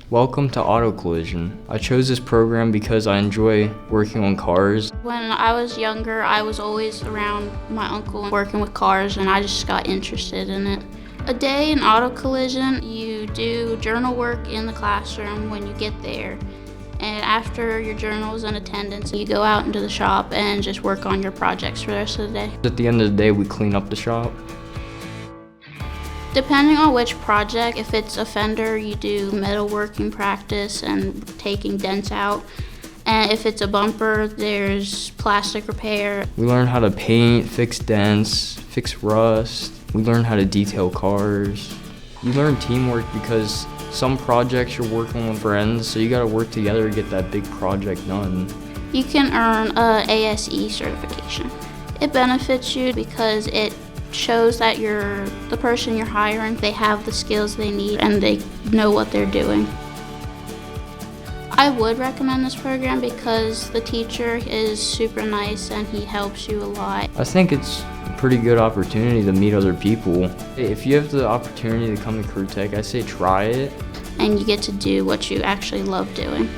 Welcome to Auto Collision. I chose this program because I enjoy working on cars. When I was younger, I was always around my uncle working with cars, and I just got interested in it. A day in Auto Collision, you do journal work in the classroom when you get there. And after your journal is in attendance, you go out into the shop and just work on your projects for the rest of the day. At the end of the day, we clean up the shop. Depending on which project, if it's a fender, you do metalworking practice and taking dents out. And if it's a bumper, there's plastic repair. We learn how to paint, fix dents, fix rust. We learn how to detail cars. You learn teamwork because some projects you're working with friends, so you gotta work together to get that big project done. You can earn a ASE certification. It benefits you because it shows that the person you're hiring, they have the skills they need and they know what they're doing. I would recommend this program because the teacher is super nice and he helps you a lot. I think it's a pretty good opportunity to meet other people. If you have the opportunity to come to Career Tech, I say try it. And you get to do what you actually love doing.